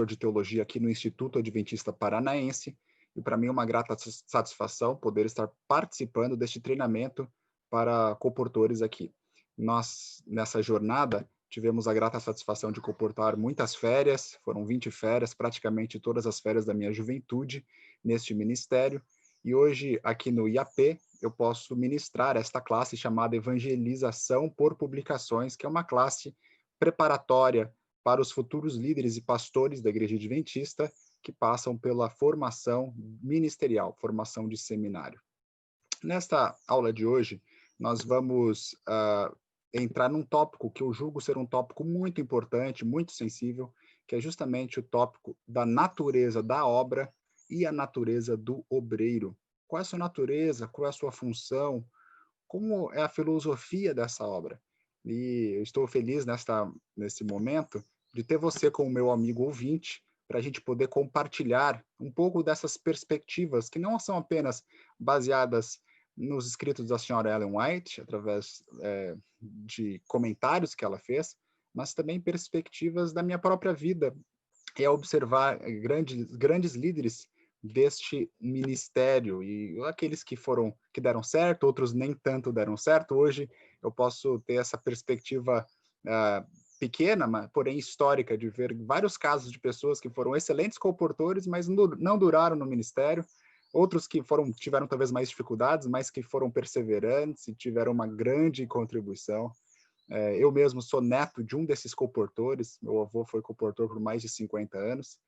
de teologia aqui no Instituto Adventista Paranaense, e para mim é uma grata satisfação poder estar participando deste treinamento para comportores aqui. Nós, nessa jornada, tivemos a grata satisfação de comportar muitas férias, foram 20 férias, praticamente todas as férias da minha juventude neste ministério, e hoje aqui no IAP eu posso ministrar esta classe chamada Evangelização por Publicações, que é uma classe preparatória para os futuros líderes e pastores da Igreja Adventista que passam pela formação ministerial, formação de seminário. Nesta aula de hoje, nós vamos entrar num tópico que eu julgo ser um tópico muito importante, muito sensível, que é justamente o tópico da natureza da obra e a natureza do obreiro. Qual é a sua natureza? Qual é a sua função? Como é a filosofia dessa obra? E eu estou feliz nesse momento de ter você como meu amigo ouvinte, para a gente poder compartilhar um pouco dessas perspectivas, que não são apenas baseadas nos escritos da senhora Ellen White, através de comentários que ela fez, mas também perspectivas da minha própria vida, e a observar grandes líderes deste ministério, e aqueles que deram certo, outros nem tanto deram certo. Hoje eu posso ter essa perspectiva pequena, mas porém histórica, de ver vários casos de pessoas que foram excelentes comportores, mas não duraram no ministério, outros que tiveram talvez mais dificuldades, mas que foram perseverantes e tiveram uma grande contribuição. Eu mesmo sou neto de um desses comportores, meu avô foi comportor por mais de 50 anos,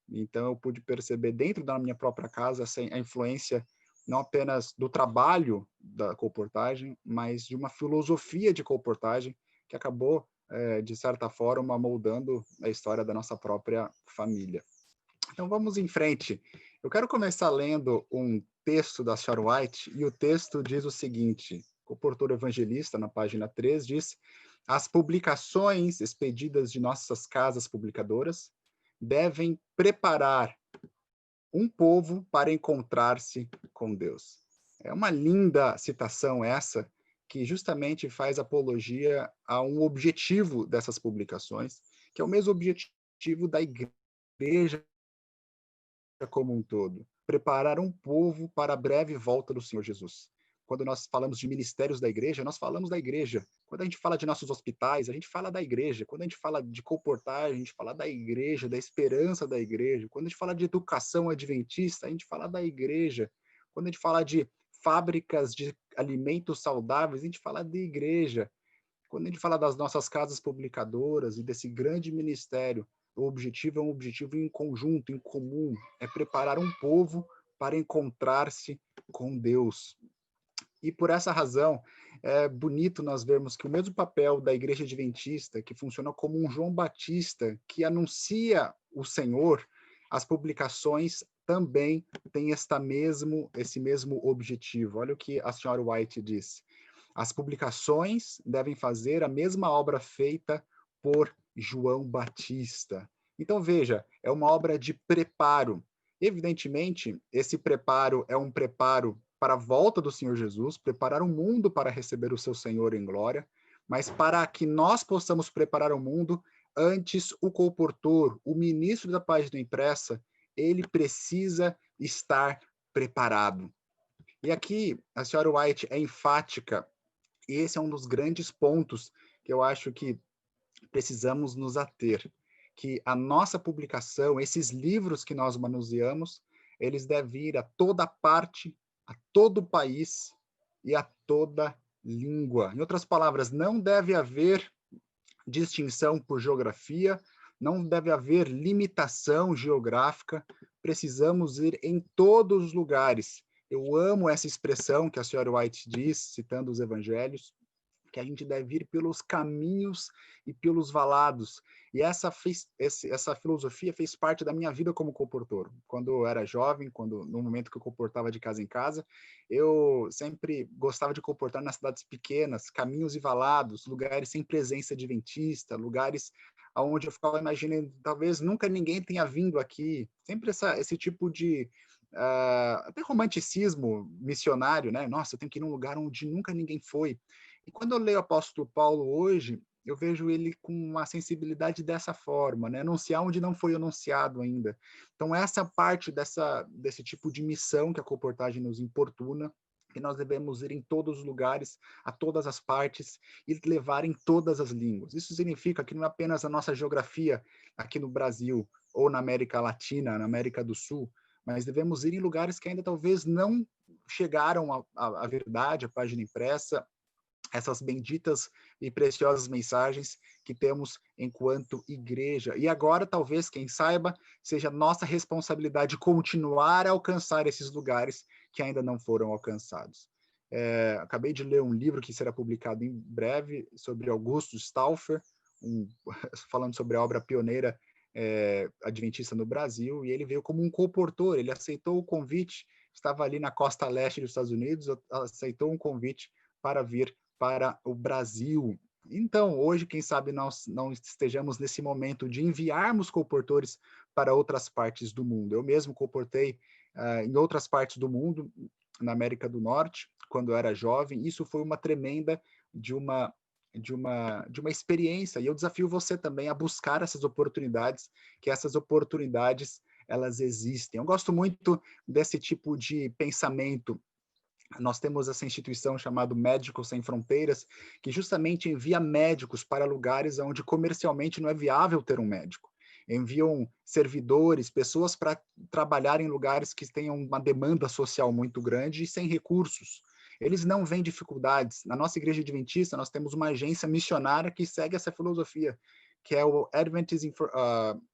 então eu pude perceber dentro da minha própria casa a influência não apenas do trabalho da comportagem, mas de uma filosofia de comportagem que acabou, de certa forma, moldando a história da nossa própria família. Então vamos em frente. Eu quero começar lendo um texto da Sharon White, e o texto diz o seguinte: Comportor Evangelista, na página 3, diz: as publicações expedidas de nossas casas publicadoras devem preparar um povo para encontrar-se com Deus. É uma linda citação essa, que justamente faz apologia a um objetivo dessas publicações, que é o mesmo objetivo da igreja como um todo: preparar um povo para a breve volta do Senhor Jesus. Quando nós falamos de ministérios da igreja, nós falamos da igreja. Quando a gente fala de nossos hospitais, a gente fala da igreja. Quando a gente fala de comportagem, a gente fala da igreja, da esperança da igreja. Quando a gente fala de educação adventista, a gente fala da igreja. Quando a gente fala de fábricas de alimentos saudáveis, a gente fala de igreja. Quando a gente fala das nossas casas publicadoras e desse grande ministério, o objetivo é um objetivo em conjunto, em comum, é preparar um povo para encontrar-se com Deus. E por essa razão, é bonito nós vermos que o mesmo papel da Igreja Adventista, que funciona como um João Batista, que anuncia o Senhor, as publicações também têm esse mesmo objetivo. Olha o que a senhora White diz: as publicações devem fazer a mesma obra feita por João Batista. Então, veja, é uma obra de preparo. Evidentemente, esse preparo é um preparo para a volta do Senhor Jesus, preparar o mundo para receber o seu Senhor em glória, mas para que nós possamos preparar o mundo, antes o comportor, o ministro da página impressa, ele precisa estar preparado. E aqui a senhora White é enfática, e esse é um dos grandes pontos que eu acho que precisamos nos ater, que a nossa publicação, esses livros que nós manuseamos, eles devem ir a toda parte, a todo país e a toda língua. Em outras palavras, não deve haver distinção por geografia, não deve haver limitação geográfica, precisamos ir em todos os lugares. Eu amo essa expressão que a senhora White diz, citando os evangelhos, que a gente deve ir pelos caminhos e pelos valados. E essa filosofia fez parte da minha vida como comportor. Quando eu era jovem, no momento que eu comportava de casa em casa, eu sempre gostava de comportar nas cidades pequenas, caminhos e valados, lugares sem presença adventista, lugares onde eu ficava imaginando, talvez nunca ninguém tenha vindo aqui. Sempre esse tipo de até romanticismo missionário, né? Nossa, eu tenho que ir num lugar onde nunca ninguém foi. E quando eu leio o apóstolo Paulo hoje, eu vejo ele com uma sensibilidade dessa forma, né? Anunciar onde não foi anunciado ainda. Então, essa parte desse tipo de missão que a colportagem nos importuna, que nós devemos ir em todos os lugares, a todas as partes, e levar em todas as línguas. Isso significa que não é apenas a nossa geografia aqui no Brasil, ou na América Latina, na América do Sul, mas devemos ir em lugares que ainda talvez não chegaram à verdade, à página impressa, essas benditas e preciosas mensagens que temos enquanto igreja. E agora, talvez, quem saiba, seja nossa responsabilidade continuar a alcançar esses lugares que ainda não foram alcançados. Acabei de ler um livro que será publicado em breve sobre Augusto Stauffer, falando sobre a obra pioneira adventista no Brasil, e ele veio como um colportor, ele aceitou o convite, estava ali na costa leste dos Estados Unidos, aceitou um convite para vir para o Brasil. Então, hoje, quem sabe nós não estejamos nesse momento de enviarmos colportores para outras partes do mundo. Eu mesmo colportei em outras partes do mundo, na América do Norte, quando eu era jovem. Isso foi uma tremenda de uma experiência, e eu desafio você também a buscar essas oportunidades, que essas oportunidades, elas existem. Eu gosto muito desse tipo de pensamento. Nós temos essa instituição chamada Médicos Sem Fronteiras, que justamente envia médicos para lugares onde comercialmente não é viável ter um médico. Enviam servidores, pessoas para trabalhar em lugares que tenham uma demanda social muito grande e sem recursos. Eles não veem dificuldades. Na nossa igreja adventista, nós temos uma agência missionária que segue essa filosofia, que é o Adventist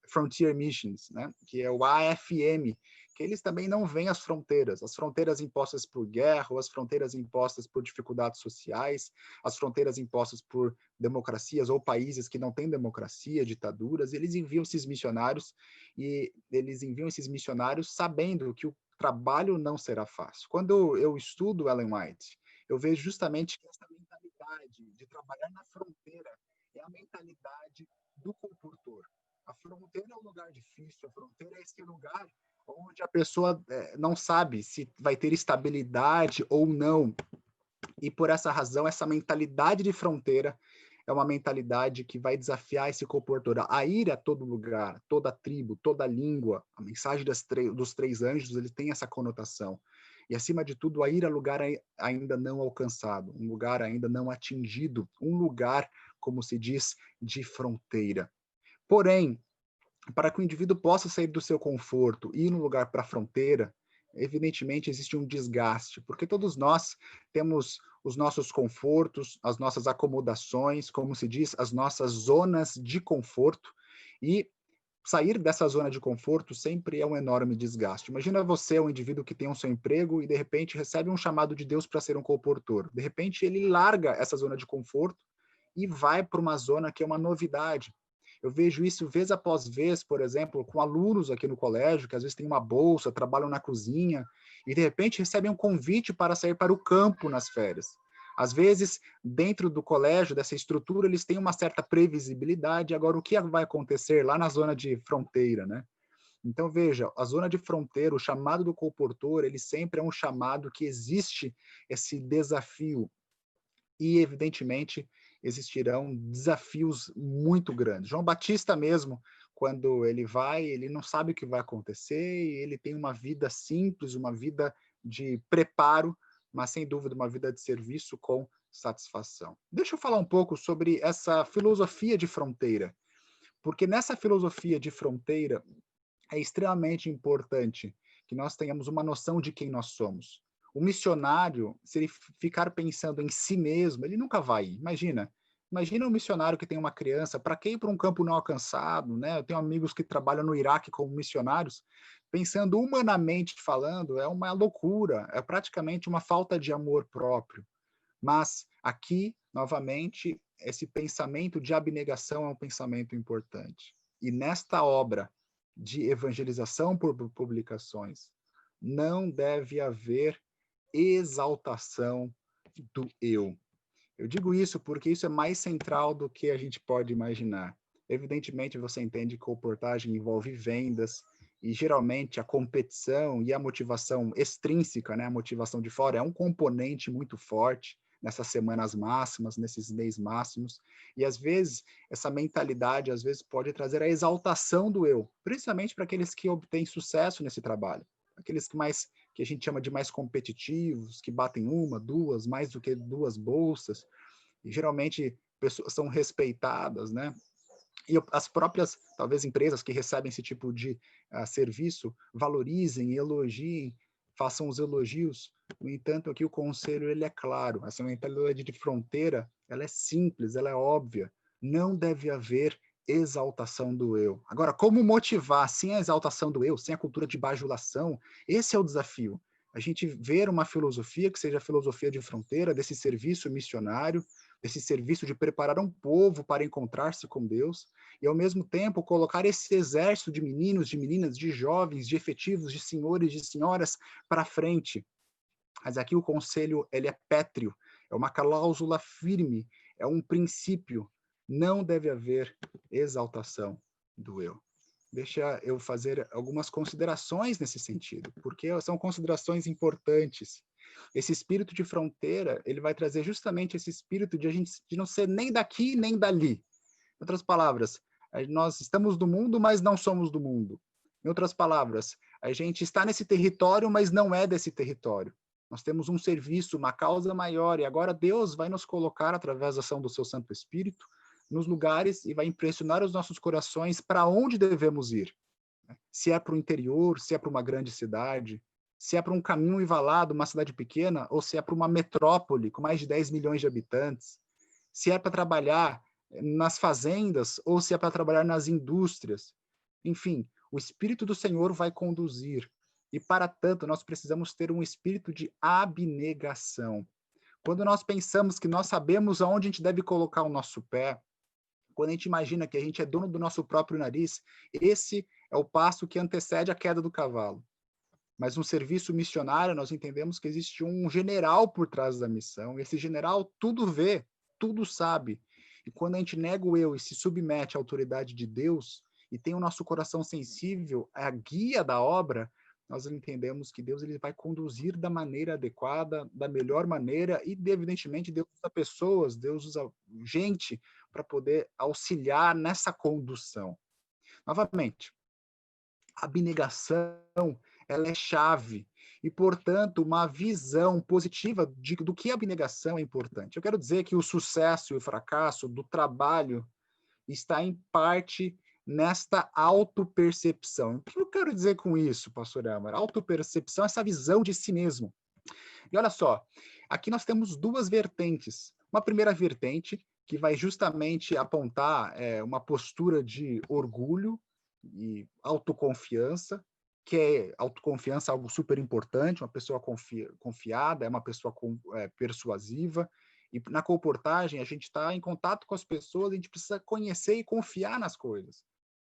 Frontier Missions, né? Que é o AFM, que eles também não veem as fronteiras impostas por guerra, ou as fronteiras impostas por dificuldades sociais, as fronteiras impostas por democracias ou países que não têm democracia, ditaduras. Eles enviam esses missionários, e eles enviam esses missionários sabendo que o trabalho não será fácil. Quando eu estudo Ellen White, eu vejo justamente que essa mentalidade de trabalhar na fronteira é a mentalidade do comportor. A fronteira é um lugar difícil, a fronteira é esse lugar onde a pessoa não sabe se vai ter estabilidade ou não. E por essa razão, essa mentalidade de fronteira é uma mentalidade que vai desafiar esse comportor a ir a todo lugar, toda tribo, toda língua. A mensagem dos três anjos, ele tem essa conotação. E, acima de tudo, a ir a lugar ainda não alcançado, um lugar ainda não atingido, um lugar, como se diz, de fronteira. Porém, para que o indivíduo possa sair do seu conforto e ir no lugar para a fronteira, evidentemente existe um desgaste, porque todos nós temos os nossos confortos, as nossas acomodações, como se diz, as nossas zonas de conforto, e sair dessa zona de conforto sempre é um enorme desgaste. Imagina você, um indivíduo que tem um seu emprego e de repente recebe um chamado de Deus para ser um colportor. De repente ele larga essa zona de conforto e vai para uma zona que é uma novidade. Eu vejo isso vez após vez, por exemplo, com alunos aqui no colégio, que às vezes têm uma bolsa, trabalham na cozinha, e de repente recebem um convite para sair para o campo nas férias. Às vezes, dentro do colégio, dessa estrutura, eles têm uma certa previsibilidade. Agora, o que vai acontecer lá na zona de fronteira, né? Então, veja, a zona de fronteira, o chamado do colportor, ele sempre é um chamado que existe esse desafio. E, evidentemente, existirão desafios muito grandes. João Batista mesmo, quando ele vai, ele não sabe o que vai acontecer, e ele tem uma vida simples, uma vida de preparo, mas, sem dúvida, uma vida de serviço com satisfação. Deixa eu falar um pouco sobre essa filosofia de fronteira, porque nessa filosofia de fronteira é extremamente importante que nós tenhamos uma noção de quem nós somos. O missionário, se ele ficar pensando em si mesmo, ele nunca vai ir. Imagina um missionário que tem uma criança, para que ir para um campo não alcançado, né? Eu tenho amigos que trabalham no Iraque como missionários, pensando humanamente falando, é uma loucura, é praticamente uma falta de amor próprio. Mas aqui, novamente, esse pensamento de abnegação é um pensamento importante. E nesta obra de evangelização por publicações, não deve haver exaltação do eu. Eu digo isso porque isso é mais central do que a gente pode imaginar. Evidentemente, você entende que colportagem envolve vendas, e geralmente a competição e a motivação extrínseca, né, a motivação de fora, é um componente muito forte nessas semanas máximas, nesses meses máximos. E às vezes essa mentalidade às vezes pode trazer a exaltação do eu, principalmente para aqueles que obtêm sucesso nesse trabalho, aqueles que a gente chama de mais competitivos, que batem uma, duas, mais do que duas bolsas, e geralmente pessoas são respeitadas, né? E as próprias, talvez, empresas que recebem esse tipo de serviço valorizem, elogiem, façam os elogios. No entanto, aqui o conselho ele é claro. Essa mentalidade de fronteira, ela é simples, ela é óbvia. Não deve haver exaltação do eu. Agora, como motivar sem a exaltação do eu, sem a cultura de bajulação? Esse é o desafio. A gente ver uma filosofia que seja a filosofia de fronteira, desse serviço missionário, desse serviço de preparar um povo para encontrar-se com Deus, e ao mesmo tempo colocar esse exército de meninos, de meninas, de jovens, de efetivos, de senhores, de senhoras para frente. Mas aqui o conselho ele é pétreo, é uma cláusula firme, é um princípio. Não deve haver exaltação do eu. Deixa eu fazer algumas considerações nesse sentido, porque são considerações importantes. Esse espírito de fronteira, ele vai trazer justamente esse espírito de a gente de não ser nem daqui nem dali. Em outras palavras, nós estamos do mundo, mas não somos do mundo. Em outras palavras, a gente está nesse território, mas não é desse território. Nós temos um serviço, uma causa maior, e agora Deus vai nos colocar, através da ação do seu Santo Espírito, nos lugares e vai impressionar os nossos corações para onde devemos ir. Se é para o interior, se é para uma grande cidade, se é para um caminho envalado, uma cidade pequena, ou se é para uma metrópole com mais de 10 milhões de habitantes, se é para trabalhar nas fazendas ou se é para trabalhar nas indústrias. Enfim, o Espírito do Senhor vai conduzir. E, para tanto, nós precisamos ter um espírito de abnegação. Quando nós pensamos que nós sabemos aonde a gente deve colocar o nosso pé, quando a gente imagina que a gente é dono do nosso próprio nariz, esse é o passo que antecede a queda do cavalo. Mas no serviço missionário, nós entendemos que existe um general por trás da missão. Esse general tudo vê, tudo sabe. E quando a gente nega o eu e se submete à autoridade de Deus, e tem o nosso coração sensível à guia da obra, nós entendemos que Deus ele vai conduzir da maneira adequada, da melhor maneira, e evidentemente Deus usa pessoas, Deus usa gente para poder auxiliar nessa condução. Novamente, a abnegação ela é chave e, portanto, uma visão positiva do que a abnegação é importante. Eu quero dizer que o sucesso e o fracasso do trabalho está em parte nesta autopercepção. O que eu quero dizer com isso, pastor Amar? Autopercepção é essa visão de si mesmo. E olha só, aqui nós temos duas vertentes. Uma primeira vertente, que vai justamente apontar uma postura de orgulho e autoconfiança, que é autoconfiança algo super importante, uma pessoa confiada, é uma pessoa persuasiva, e na comportagem a gente está em contato com as pessoas, a gente precisa conhecer e confiar nas coisas.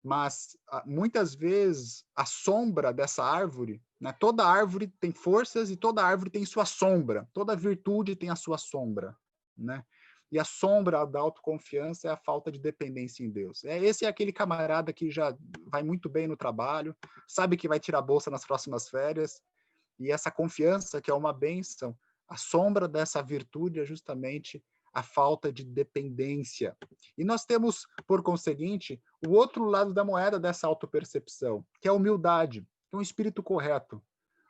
Mas muitas vezes a sombra dessa árvore, né, toda árvore tem forças e toda árvore tem sua sombra, toda virtude tem a sua sombra, né? E a sombra da autoconfiança é a falta de dependência em Deus. Esse é aquele camarada que já vai muito bem no trabalho, sabe que vai tirar a bolsa nas próximas férias, e essa confiança, que é uma bênção, a sombra dessa virtude é justamente a falta de dependência. E nós temos, por conseguinte, o outro lado da moeda dessa autopercepção, que é a humildade, que é um espírito correto.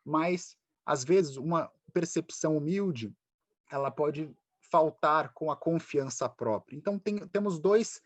Mas, às vezes, uma percepção humilde, ela pode faltar com a confiança própria. Então, temos dois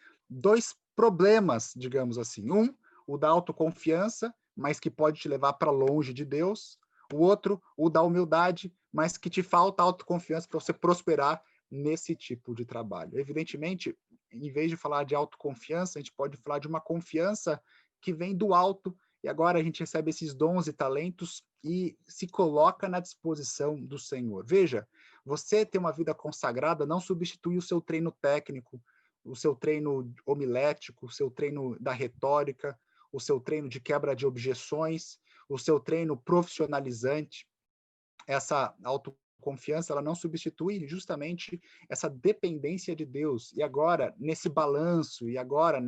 problemas, digamos assim. Um, o da autoconfiança, mas que pode te levar para longe de Deus. O outro, o da humildade, mas que te falta autoconfiança para você prosperar nesse tipo de trabalho. Evidentemente, em vez de falar de autoconfiança, a gente pode falar de uma confiança que vem do alto, e agora a gente recebe esses dons e talentos e se coloca na disposição do Senhor. Veja, você ter uma vida consagrada não substitui o seu treino técnico, o seu treino homilético, o seu treino da retórica, o seu treino de quebra de objeções, o seu treino profissionalizante. Essa autoconfiança, ela não substitui justamente essa dependência de Deus. E agora, nesse balanço, e agora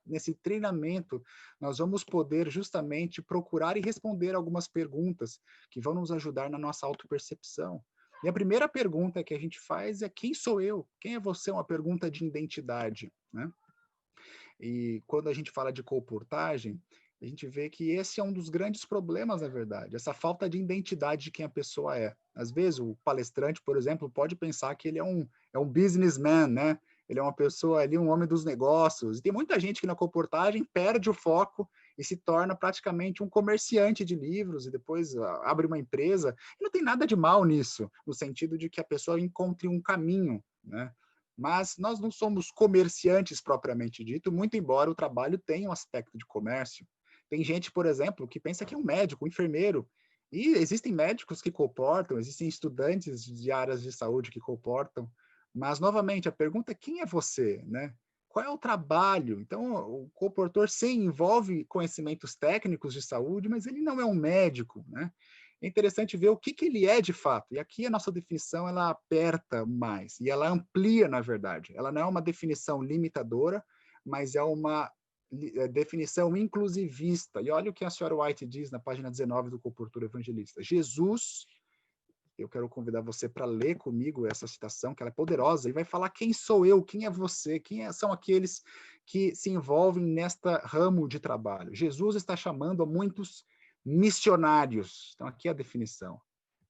nesse treinamento, nós vamos poder justamente procurar e responder algumas perguntas que vão nos ajudar na nossa autopercepção. E a primeira pergunta que a gente faz é: quem sou eu? Quem é você? É uma pergunta de identidade, né? E quando a gente fala de comportagem, a gente vê que esse é um dos grandes problemas, na verdade, essa falta de identidade de quem a pessoa é. Às vezes, o palestrante, por exemplo, pode pensar que ele é um businessman, né? Ele é uma pessoa ali, um homem dos negócios. E tem muita gente que na comportagem perde o foco e se torna praticamente um comerciante de livros e depois abre uma empresa. E não tem nada de mal nisso, no sentido de que a pessoa encontre um caminho, né? Mas nós não somos comerciantes propriamente dito, muito embora o trabalho tenha um aspecto de comércio. Tem gente, por exemplo, que pensa que é um médico, um enfermeiro, e existem médicos que comportam, existem estudantes de áreas de saúde que comportam, mas, novamente, a pergunta é: quem é você, né? Qual é o trabalho? Então, o comportor, sim, envolve conhecimentos técnicos de saúde, mas ele não é um médico, né? É interessante ver o que, que ele é de fato. E aqui a nossa definição ela aperta mais e ela amplia, na verdade. Ela não é uma definição limitadora, mas é uma definição inclusivista. E olha o que a senhora White diz na página 19 do Comportura Evangelista. Jesus, eu quero convidar você para ler comigo essa citação, que ela é poderosa, e vai falar: quem sou eu, quem é você, são aqueles que se envolvem nesta ramo de trabalho. Jesus está chamando a muitos missionários. Então, aqui é a definição: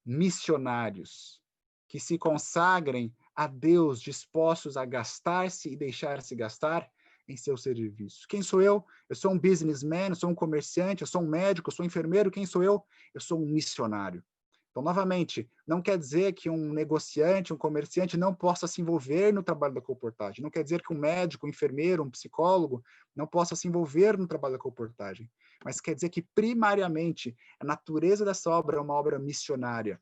missionários que se consagrem a Deus, dispostos a gastar-se e deixar-se gastar em seu serviço. Quem sou eu? Eu sou um businessman, eu sou um comerciante, eu sou um médico, eu sou um enfermeiro. Quem sou eu? Eu sou um missionário. Então, novamente, não quer dizer que um negociante, um comerciante não possa se envolver no trabalho da comportagem. Não quer dizer que um médico, um enfermeiro, um psicólogo não possa se envolver no trabalho da comportagem. Mas quer dizer que, primariamente, a natureza dessa obra é uma obra missionária.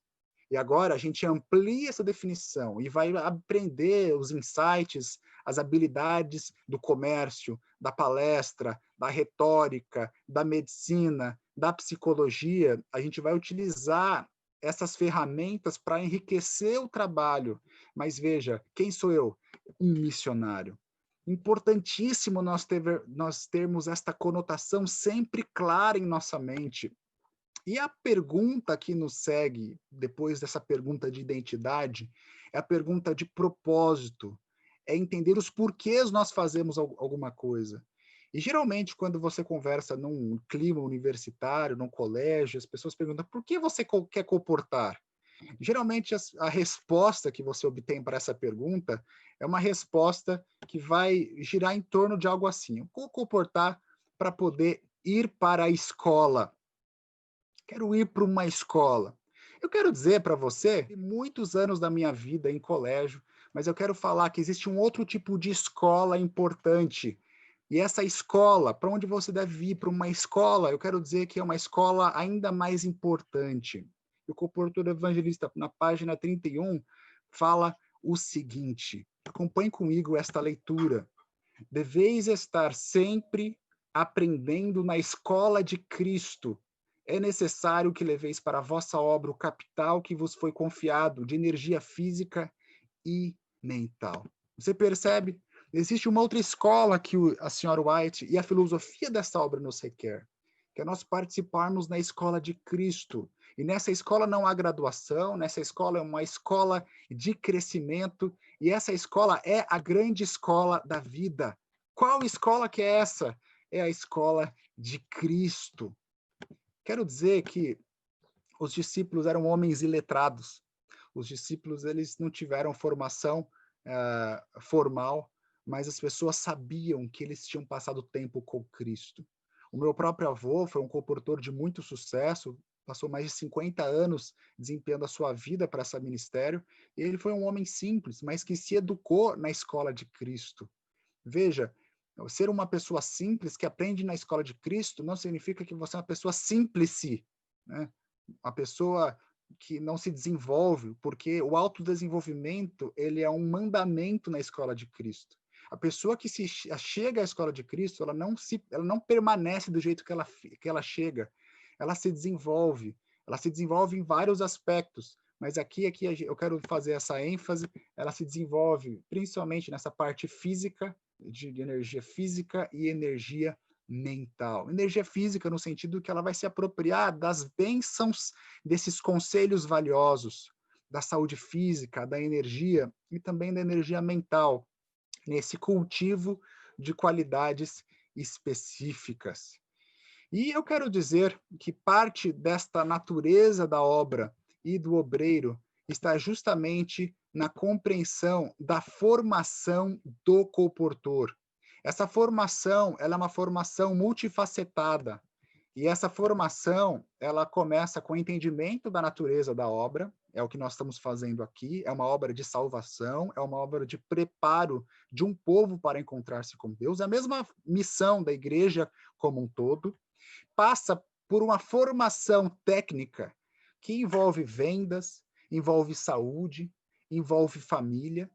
E agora a gente amplia essa definição e vai aprender os insights, as habilidades do comércio, da palestra, da retórica, da medicina, da psicologia. A gente vai utilizar essas ferramentas para enriquecer o trabalho. Mas veja, quem sou eu? Um missionário. Importantíssimo nós termos esta conotação sempre clara em nossa mente. E a pergunta que nos segue, depois dessa pergunta de identidade, é a pergunta de propósito. É entender os porquês nós fazemos alguma coisa. E geralmente, quando você conversa num clima universitário, num colégio, as pessoas perguntam: por que você quer comportar? Geralmente, a resposta que você obtém para essa pergunta é uma resposta que vai girar em torno de algo assim: eu vou comportar para poder ir para a escola. Quero ir para uma escola. Eu quero dizer para você, muitos anos da minha vida em colégio, mas eu quero falar que existe um outro tipo de escola importante. E essa escola, para onde você deve ir? Para uma escola, eu quero dizer que é uma escola ainda mais importante. O comportor evangelista, na página 31, fala o seguinte: acompanhe comigo esta leitura. Deveis estar sempre aprendendo na escola de Cristo. É necessário que leveis para a vossa obra o capital que vos foi confiado de energia física e mental. Você percebe? Existe uma outra escola que a senhora White e a filosofia dessa obra nos requer, que é nós participarmos na escola de Cristo. E nessa escola não há graduação, nessa escola é uma escola de crescimento, e essa escola é a grande escola da vida. Qual escola que é essa? É a escola de Cristo. Quero dizer que os discípulos eram homens iletrados. Os discípulos eles não tiveram formação formal, mas as pessoas sabiam que eles tinham passado tempo com Cristo. O meu próprio avô foi um comportor de muito sucesso, passou mais de 50 anos desempenhando a sua vida para esse ministério, e ele foi um homem simples, mas que se educou na escola de Cristo. Veja, ser uma pessoa simples que aprende na escola de Cristo não significa que você é uma pessoa símplice, né? Uma pessoa que não se desenvolve, porque o autodesenvolvimento ele é um mandamento na escola de Cristo. A pessoa que se chega à escola de Cristo, ela não permanece do jeito que ela chega, ela se desenvolve em vários aspectos, mas aqui eu quero fazer essa ênfase, ela se desenvolve principalmente nessa parte física, de energia física e energia mental. Energia física no sentido que ela vai se apropriar das bênçãos desses conselhos valiosos, da saúde física, da energia e também da energia mental, nesse cultivo de qualidades específicas. E eu quero dizer que parte desta natureza da obra e do obreiro está justamente na compreensão da formação do comportor. Essa formação, ela é uma formação multifacetada. E essa formação, ela começa com o entendimento da natureza da obra, é o que nós estamos fazendo aqui, é uma obra de salvação, é uma obra de preparo de um povo para encontrar-se com Deus, é a mesma missão da igreja como um todo, passa por uma formação técnica que envolve vendas, envolve saúde, envolve família.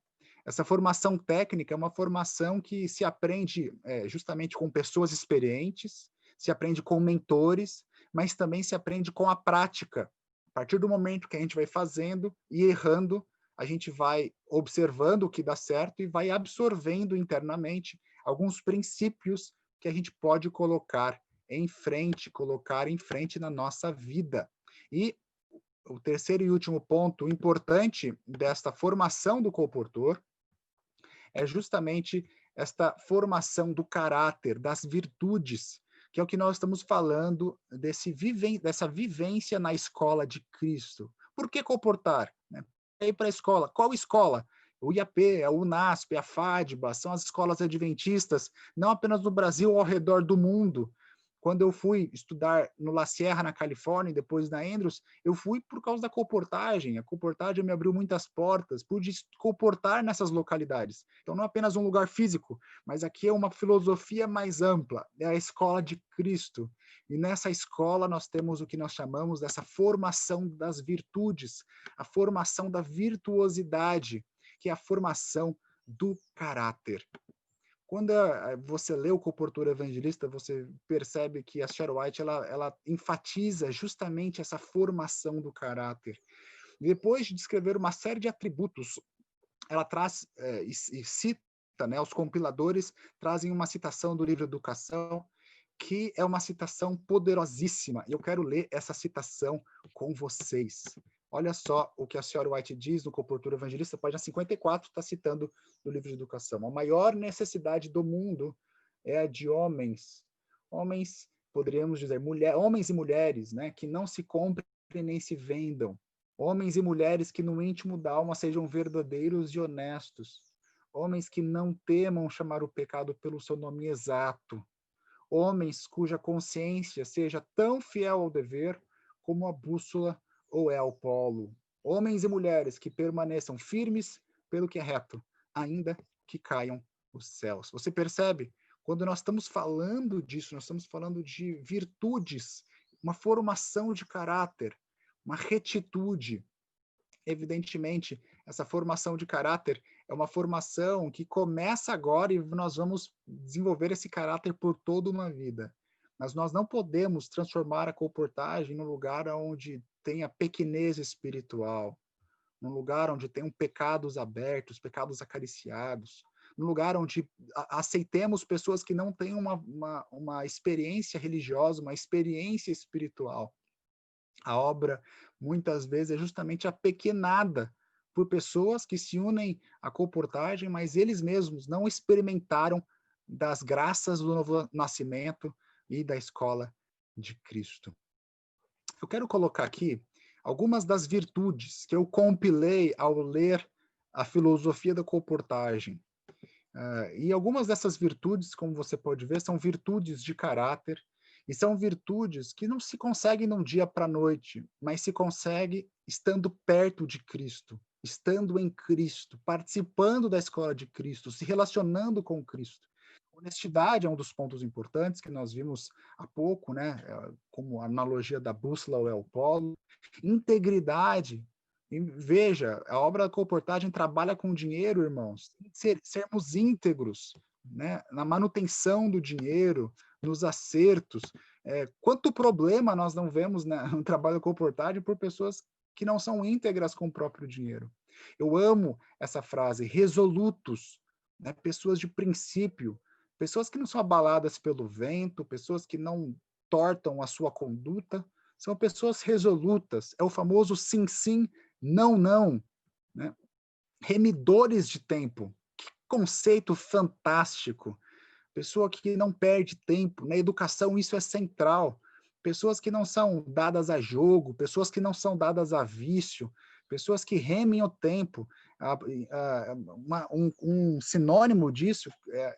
Essa formação técnica é uma formação que se aprende justamente com pessoas experientes, se aprende com mentores, mas também se aprende com a prática. A partir do momento que a gente vai fazendo e errando, a gente vai observando o que dá certo e vai absorvendo internamente alguns princípios que a gente pode colocar em frente na nossa vida. E o terceiro e último ponto importante desta formação do comportor é justamente esta formação do caráter, das virtudes, que é o que nós estamos falando dessa vivência na escola de Cristo. Por que comportar? Ir para a escola. Qual escola? O IAP, a UNASP, a FADBA, são as escolas adventistas, não apenas no Brasil, ao redor do mundo. Quando eu fui estudar no La Sierra, na Califórnia, e depois na Andrews, eu fui por causa da comportagem. A comportagem me abriu muitas portas, pude comportar nessas localidades. Então, não é apenas um lugar físico, mas aqui é uma filosofia mais ampla, é a escola de Cristo. E nessa escola nós temos o que nós chamamos dessa formação das virtudes, a formação da virtuosidade, que é a formação do caráter. Quando você lê o Comportor Evangelista, você percebe que a Sharon White ela enfatiza justamente essa formação do caráter. E depois de descrever uma série de atributos, ela traz e cita, né, os compiladores trazem uma citação do livro Educação, que é uma citação poderosíssima. E eu quero ler essa citação com vocês. Olha só o que a senhora White diz no Comportor Evangelista, página 54, está citando do livro de Educação. A maior necessidade do mundo é a de homens. Homens, poderíamos dizer, homens e mulheres, né, que não se comprem nem se vendam. Homens e mulheres que no íntimo da alma sejam verdadeiros e honestos. Homens que não temam chamar o pecado pelo seu nome exato. Homens cuja consciência seja tão fiel ao dever como a bússola ou é ao polo. Homens e mulheres que permaneçam firmes pelo que é reto, ainda que caiam os céus. Você percebe? Quando nós estamos falando disso, nós estamos falando de virtudes, uma formação de caráter, uma retitude. Evidentemente, essa formação de caráter é uma formação que começa agora e nós vamos desenvolver esse caráter por toda uma vida. Mas nós não podemos transformar a comportagem num lugar onde tenha pequenez espiritual, num lugar onde tenham pecados abertos, pecados acariciados, num lugar onde aceitemos pessoas que não têm uma experiência religiosa, uma experiência espiritual. A obra, muitas vezes, é justamente apequenada por pessoas que se unem à comportagem, mas eles mesmos não experimentaram das graças do novo nascimento e da escola de Cristo. Eu quero colocar aqui algumas das virtudes que eu compilei ao ler a filosofia da comportagem. E algumas dessas virtudes, como você pode ver, são virtudes de caráter, e são virtudes que não se conseguem de um dia para a noite, mas se consegue estando perto de Cristo, estando em Cristo, participando da escola de Cristo, se relacionando com Cristo. Honestidade é um dos pontos importantes que nós vimos há pouco, né? Como a analogia da bússola ou é o polo. Integridade. E veja, a obra da comportagem trabalha com dinheiro, irmãos. Sermos íntegros, né? Na manutenção do dinheiro, nos acertos. Quanto problema nós não vemos, né, no trabalho da comportagem por pessoas que não são íntegras com o próprio dinheiro. Eu amo essa frase, resolutos, né? Pessoas de princípio, pessoas que não são abaladas pelo vento, pessoas que não tortam a sua conduta, são pessoas resolutas. É o famoso sim, sim, Não, não, né? Remidores de tempo. Que conceito fantástico. Pessoa que não perde tempo. Na educação, isso é central. Pessoas que não são dadas a jogo, pessoas que não são dadas a vício, pessoas que remem o tempo. Um sinônimo disso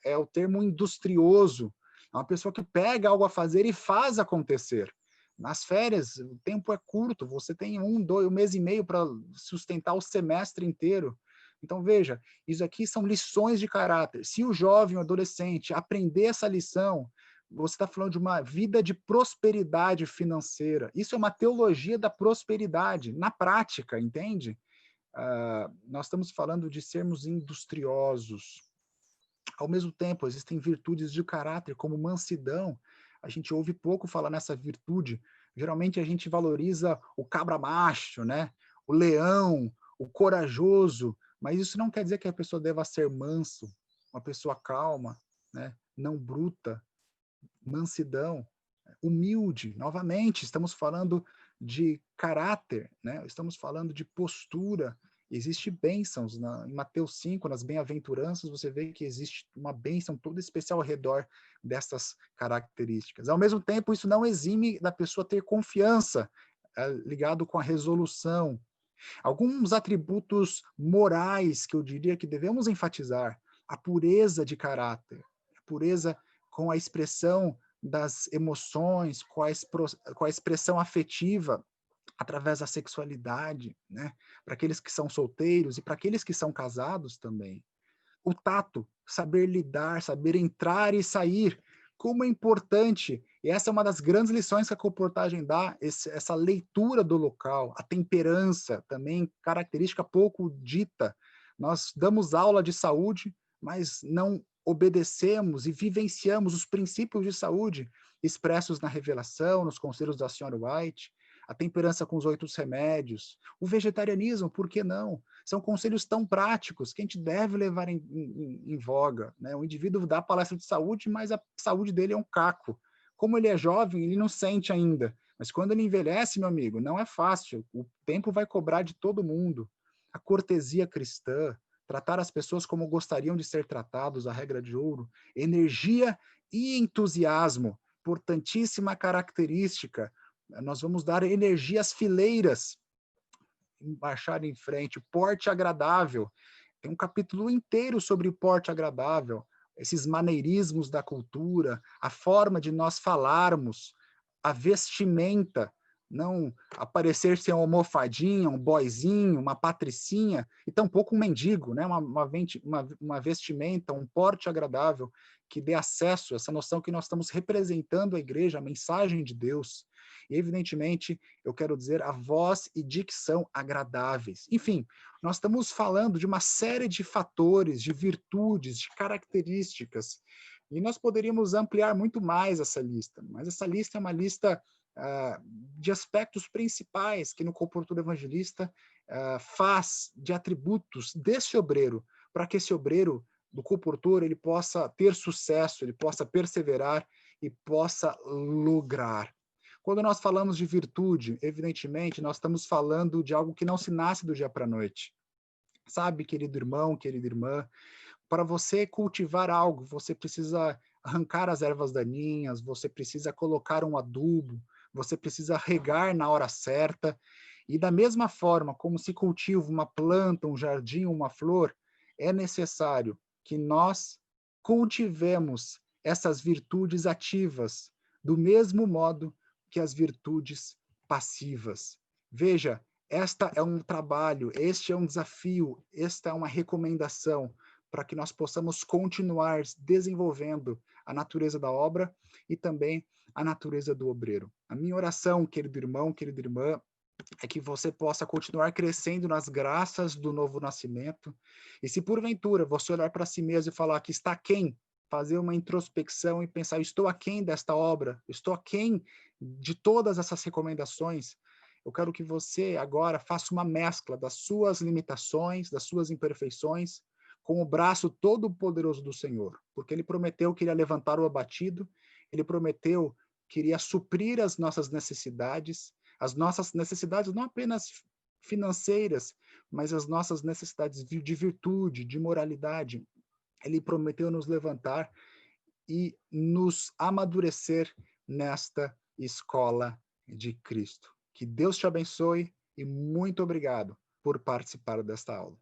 é o termo industrioso. É uma pessoa que pega algo a fazer e faz acontecer. Nas férias, o tempo é curto, você tem um mês e meio para sustentar o semestre inteiro. Então, veja, isso aqui são lições de caráter. Se o jovem, o adolescente, aprender essa lição, você está falando de uma vida de prosperidade financeira. Isso é uma teologia da prosperidade, na prática, entende? Nós estamos falando de sermos industriosos. Ao mesmo tempo, existem virtudes de caráter, como mansidão. A gente ouve pouco falar nessa virtude. Geralmente a gente valoriza o cabra macho, né? O leão, o corajoso, mas isso não quer dizer que a pessoa deva ser manso, uma pessoa calma, né? Não bruta, mansidão, humilde. Novamente, estamos falando de caráter, né? Estamos falando de postura. Existe bênçãos em Mateus 5, nas bem-aventuranças, você vê que existe uma bênção toda especial ao redor dessas características. Ao mesmo tempo, isso não exime da pessoa ter confiança, ligado com a resolução. Alguns atributos morais que eu diria que devemos enfatizar: a pureza de caráter, a pureza com a expressão das emoções, com a expressão afetiva através da sexualidade, né? Para aqueles que são solteiros e para aqueles que são casados também. O tato, saber lidar, saber entrar e sair, como é importante. E essa é uma das grandes lições que a comportagem dá, essa leitura do local, a temperança, também característica pouco dita. Nós damos aula de saúde, mas não obedecemos e vivenciamos os princípios de saúde expressos na revelação, nos conselhos da senhora White, a temperança com os 8 remédios, o vegetarianismo, por que não? São conselhos tão práticos que a gente deve levar em voga, né? O indivíduo dá palestra de saúde, mas a saúde dele é um caco. Como ele é jovem, ele não sente ainda. Mas quando ele envelhece, meu amigo, não é fácil. O tempo vai cobrar de todo mundo. A cortesia cristã, tratar as pessoas como gostariam de ser tratados, a regra de ouro, energia e entusiasmo, importantíssima característica. Nós vamos dar energias fileiras, marchar em frente, porte agradável. Tem um capítulo inteiro sobre porte agradável, esses maneirismos da cultura, a forma de nós falarmos, a vestimenta, não aparecer sem uma almofadinha, um boyzinho, uma patricinha, e tampouco um mendigo, né? Uma vestimenta, um porte agradável, que dê acesso a essa noção que nós estamos representando a igreja, a mensagem de Deus. E, evidentemente, eu quero dizer a voz e dicção agradáveis. Enfim, nós estamos falando de uma série de fatores, de virtudes, de características, e nós poderíamos ampliar muito mais essa lista, mas essa lista é uma lista de aspectos principais que no comportamento evangelista faz de atributos desse obreiro, para que esse obreiro do comportor ele possa ter sucesso, ele possa perseverar e possa lograr. Quando nós falamos de virtude, evidentemente, nós estamos falando de algo que não se nasce do dia para a noite. Sabe, querido irmão, querida irmã, para você cultivar algo, você precisa arrancar as ervas daninhas, você precisa colocar um adubo, você precisa regar na hora certa. E da mesma forma como se cultiva uma planta, um jardim, uma flor, é necessário que nós cultivemos essas virtudes ativas, do mesmo modo que as virtudes passivas. Veja, esta é um trabalho, este é um desafio, esta é uma recomendação para que nós possamos continuar desenvolvendo a natureza da obra e também a natureza do obreiro. A minha oração, querido irmão, querida irmã, é que você possa continuar crescendo nas graças do novo nascimento. E se porventura você olhar para si mesmo e falar que está aquém, fazer uma introspecção e pensar, estou aquém desta obra, estou aquém de todas essas recomendações, eu quero que você agora faça uma mescla das suas limitações, das suas imperfeições, com o braço todo poderoso do Senhor, porque ele prometeu que iria levantar o abatido, ele prometeu que iria suprir as nossas necessidades não apenas financeiras, mas as nossas necessidades de virtude, de moralidade. Ele prometeu nos levantar e nos amadurecer nesta escola de Cristo. Que Deus te abençoe e muito obrigado por participar desta aula.